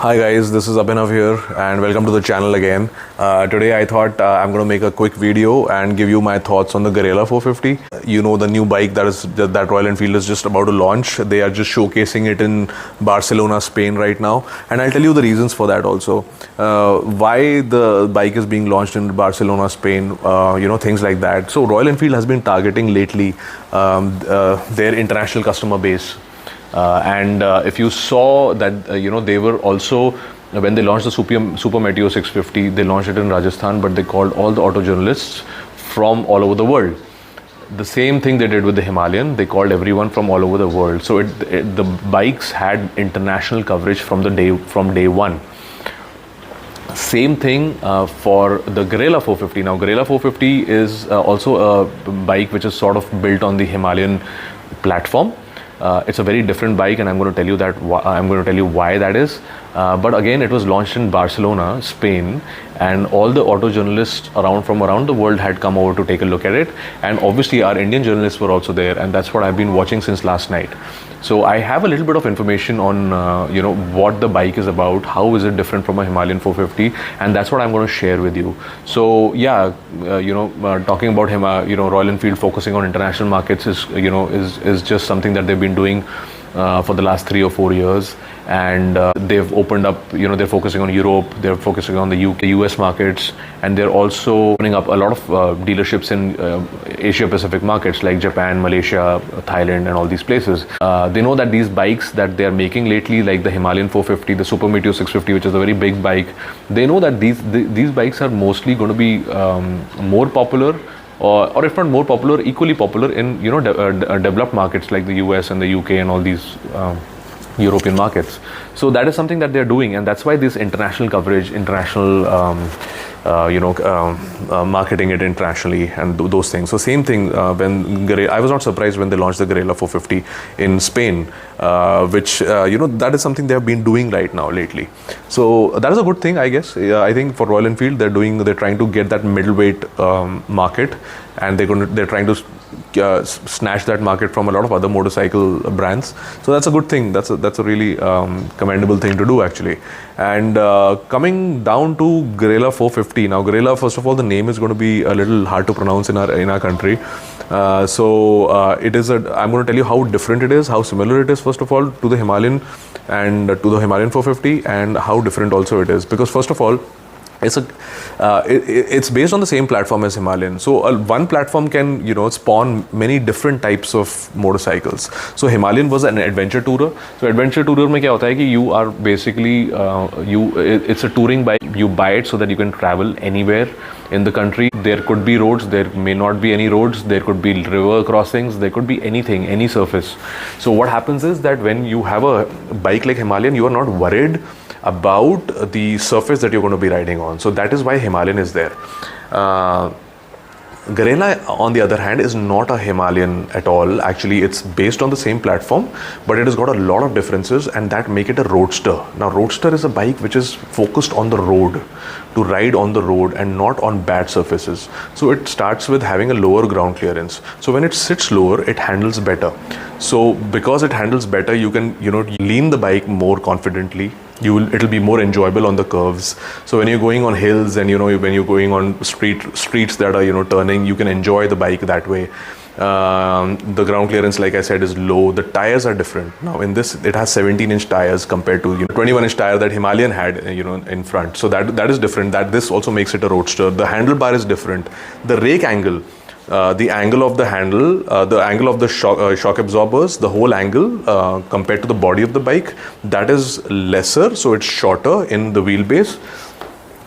Hi guys, this is Abhinav here and welcome to the channel again. Today I thought I'm going to make a quick video and give you my thoughts on the Guerrilla 450. You know, the new bike that Royal Enfield is just about to launch. They are just showcasing it in Barcelona, Spain right now, and I'll tell you the reasons for that also. Why the bike is being launched in Barcelona, Spain, things like that. So Royal Enfield has been targeting lately their international customer base. If you saw that, they were also, when they launched the Super Meteor 650, they launched it in Rajasthan, but they called all the auto journalists from all over the world. The same thing they did with the Himalayan. They called everyone from all over the world. So the bikes had international coverage from day one. Same thing for the Guerrilla 450. Now, Guerrilla 450 is also a bike which is sort of built on the Himalayan platform. It's a very different bike, and I'm going to tell you why that is. But again, it was launched in Barcelona, Spain, and all the auto journalists from around the world had come over to take a look at it. And obviously, our Indian journalists were also there, and that's what I've been watching since last night. So I have a little bit of information on what the bike is about, how is it different from a Himalayan 450, and that's what I'm going to share with you. So yeah, talking about him, Royal Enfield focusing on international markets is just something that they've been doing for the last 3 or 4 years, and they've opened up. They're focusing on Europe, they're focusing on the UK, US markets, and they're also opening up a lot of dealerships in Asia Pacific markets like Japan, Malaysia, Thailand, and all these places. They know that these bikes that they are making lately, like the Himalayan 450, the Super Meteor 650, which is a very big bike, they know that these bikes are mostly going to be more popular, or if not more popular, equally popular in developed markets like the US and the UK and all these European markets. So that is something that they're doing, and that's why this international coverage, marketing it internationally and those things. So same thing I was not surprised when they launched the Guerrilla 450 in Spain, which that is something they have been doing right now lately. So that is a good thing, I guess. I think for Royal Enfield, they're trying to get that middleweight market, and they're trying to snatch that market from a lot of other motorcycle brands. So that's a good thing. That's a really commendable thing to do, actually. And coming down to Guerrilla 450. Now, Guerrilla, first of all, the name is going to be a little hard to pronounce in our country. It is I'm going to tell you how different it is, how similar it is, first of all, to the Himalayan and to the Himalayan 450, and how different also it is. Because first of all, it's based on the same platform as Himalayan. So one platform can spawn many different types of motorcycles. So Himalayan was an adventure tourer. So adventure tourer में क्या होता है कि you are basically it's a touring bike. You buy it so that you can travel anywhere in the country. There could be roads, there may not be any roads, there could be river crossings, there could be anything, any surface. So what happens is that when you have a bike like Himalayan, you are not worried about the surface that you're going to be riding on. So that is why Himalayan is there. Guerrilla, on the other hand, is not a Himalayan at all. Actually, it's based on the same platform, but it has got a lot of differences, and that make it a roadster. Now, roadster is a bike which is focused on the road, to ride on the road and not on bad surfaces. So it starts with having a lower ground clearance. So when it sits lower, it handles better. So because it handles better, you can lean the bike more confidently. It'll be more enjoyable on the curves. So when you're going on hills and when you're going on streets that are turning, you can enjoy the bike that way. The ground clearance, like I said, is low. The tires are different. Now in this, it has 17-inch tires compared to 21-inch tire that Himalayan had in front. So that is different. That this also makes it a roadster. The handlebar is different. The rake angle, the angle of the handle, the angle of the shock absorbers, the whole angle compared to the body of the bike, that is lesser, so it's shorter in the wheelbase.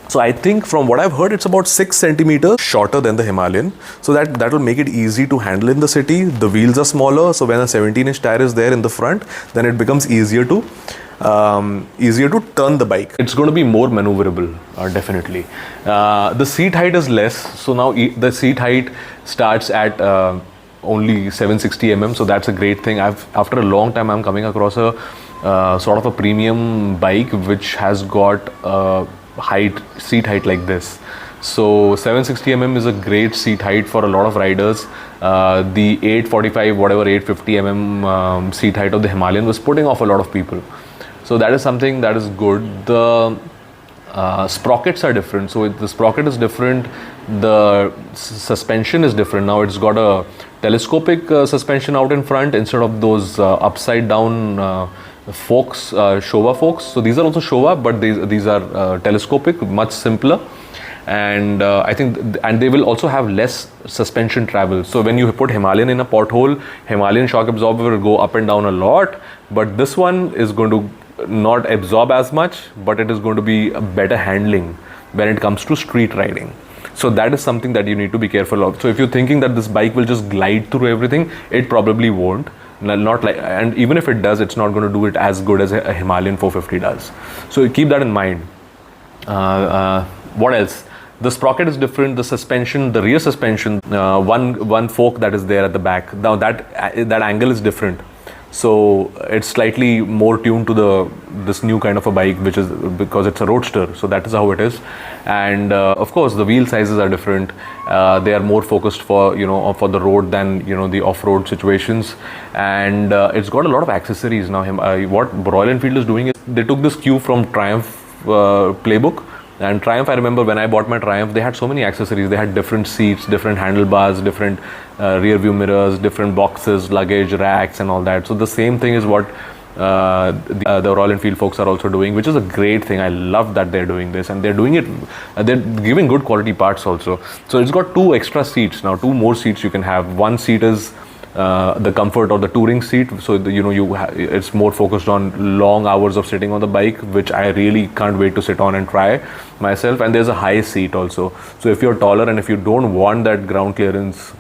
So I think from what I've heard, it's about 6 centimeters shorter than the Himalayan. So that will make it easy to handle in the city. The wheels are smaller, so when a 17-inch tire is there in the front, then it becomes easier to turn the bike. It's going to be more maneuverable, definitely. The seat height is less. So now the seat height starts at only 760 mm. So that's a great thing. After a long time, I'm coming across a sort of a premium bike which has got seat height like this. So 760 mm is a great seat height for a lot of riders. The 845, 850 mm seat height of the Himalayan was putting off a lot of people. So that is something that is good. The sprockets are different. So the sprocket is different. The suspension is different. Now it's got a telescopic suspension out in front instead of those upside down forks, Showa forks. So these are also Showa, but these are telescopic, much simpler. And I think, and they will also have less suspension travel. So when you put Himalayan in a pothole, Himalayan shock absorber will go up and down a lot, but this one is going to not absorb as much, but it is going to be a better handling when it comes to street riding. So that is something that you need to be careful of. So if you're thinking that this bike will just glide through everything, it probably won't. Not like, and even if it does, it's not going to do it as good as a Himalayan 450 does. So keep that in mind. What else? The sprocket is different. The suspension, the rear suspension, one fork that is there at the back. Now that angle is different. So it's slightly more tuned to this new kind of a bike, which is because it's a roadster. So that is how it is. And of course, the wheel sizes are different. They are more focused for for the road than the off-road situations. And it's got a lot of accessories now. What Royal Enfield is doing is they took this cue from Triumph playbook. And Triumph, I remember when I bought my Triumph, they had so many accessories. They had different seats, different handlebars, different rear view mirrors, different boxes, luggage racks and all that. So the same thing is what the Royal Enfield folks are also doing, which is a great thing. I love that they're doing this, and they're doing it, they're giving good quality parts also. So it's got 2 extra seats now, 2 more seats you can have. One seat is the comfort of the touring seat, so it's more focused on long hours of sitting on the bike, which I really can't wait to sit on and try myself. And there's a high seat also, so if you're taller and if you don't want that ground clearance,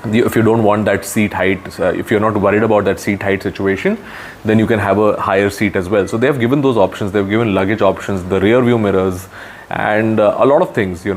if you don't want that seat height, if you're not worried about that seat height situation, then you can have a higher seat as well. So they have given those options. They've given luggage options, the rear view mirrors, and a lot of things. There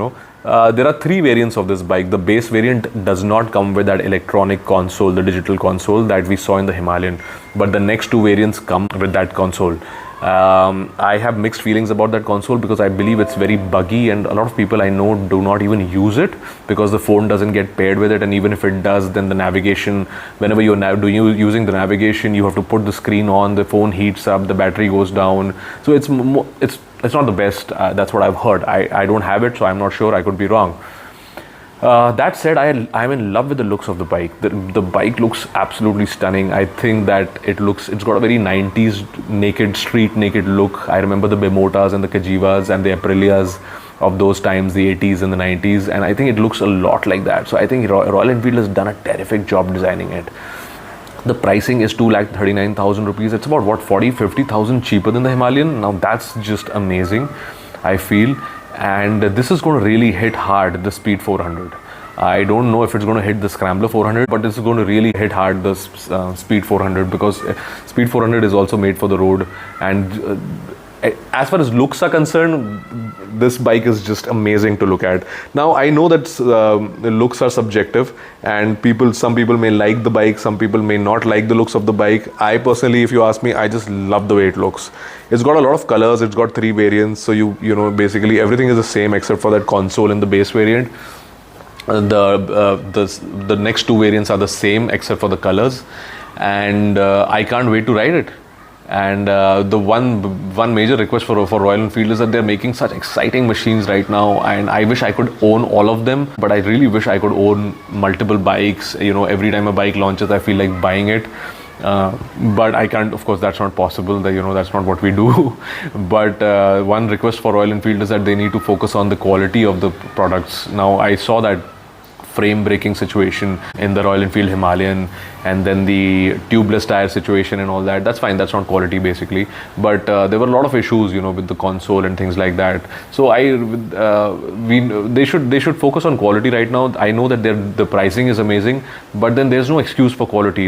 are 3 variants of this bike. The base variant does not come with that electronic console, the digital console that we saw in the Himalayan, but the next 2 variants come with that console. I have mixed feelings about that console because I believe it's very buggy, and a lot of people I know do not even use it because the phone doesn't get paired with it. And even if it does, then the navigation, whenever you're using the navigation, you have to put the screen on, the phone heats up, the battery goes down. So it's not the best. That's what I've heard. I don't have it, so I'm not sure. I could be wrong. That said, I'm in love with the looks of the bike. The bike looks absolutely stunning. I think that it's got a very 90s street naked look. I remember the Bemotas and the Kajivas and the Aprilias of those times, the 80s and the 90s, and I think it looks a lot like that. So I think Royal Enfield has done a terrific job designing it. The pricing is 2,39,000 rupees. It's about 40,000-50,000 cheaper than the Himalayan. Now that's just amazing, I feel. And this is going to really hit hard the Speed 400. I don't know if it's going to hit the Scrambler 400, but it's going to really hit hard the Speed 400 because Speed 400 is also made for the road. And as far as looks are concerned, this bike is just amazing to look at. Now I know that looks are subjective, and some people may like the bike, some people may not like the looks of the bike. I personally, if you ask me, I just love the way it looks. It's got a lot of colors. It's got 3 variants, so basically everything is the same except for that console in the base variant. The next 2 variants are the same except for the colors, and I can't wait to ride it. And the one major request for Royal Enfield is that they're making such exciting machines right now, and I wish I could own all of them, but I really wish I could own multiple bikes. Every time a bike launches, I feel like buying it. But I can't, of course, that's not possible. That's not what we do. But one request for Royal Enfield is that they need to focus on the quality of the products. Now, I saw that frame breaking situation in the Royal Enfield Himalayan, and then the tubeless tire situation and all that. That's fine, that's not quality basically, but there were a lot of issues with the console and things like that. So they should focus on quality right now. I know that the pricing is amazing, but then there's no excuse for quality.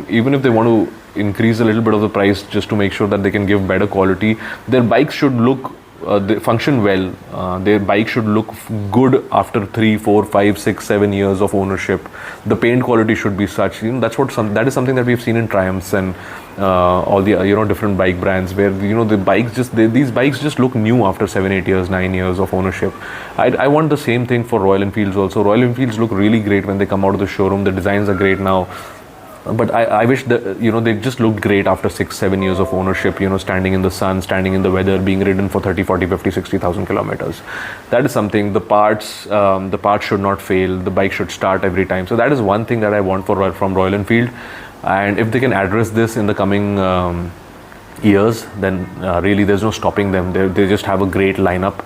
Even if they want to increase a little bit of the price just to make sure that they can give better quality, their bikes should look they function well. Their bike should look good after 3, 4, 5, 6, 7 years of ownership. The paint quality should be such. That is something that we've seen in Triumphs and all the different bike brands, where these bikes just look new after 7, 8 years, 9 years of ownership. I want the same thing for Royal Enfields also. Royal Enfields look really great when they come out of the showroom. The designs are great now. But I wish that, they just looked great after 6-7 years of ownership, standing in the sun, standing in the weather, being ridden for 30, 40, 50, 60,000 kilometers. That is something. The parts should not fail. The bike should start every time. So that is one thing that I want from Royal Enfield. And if they can address this in the coming years, then really there's no stopping them. They just have a great lineup.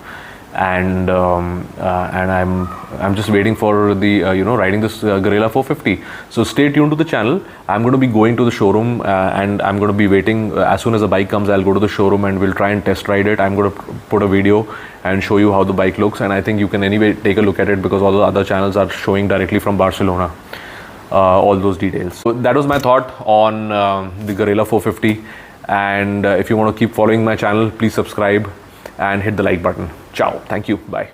And I'm just waiting for the riding this Guerrilla 450. So stay tuned to the channel. I'm going to be going to the showroom and I'm going to be waiting. As soon as the bike comes, I'll go to the showroom and we'll try and test ride it. I'm going to put a video and show you how the bike looks, and I think you can anyway take a look at it because all the other channels are showing directly from Barcelona all those details. So that was my thought on the Guerrilla 450, and if you want to keep following my channel, please subscribe and hit the like button. Ciao. Thank you. Bye.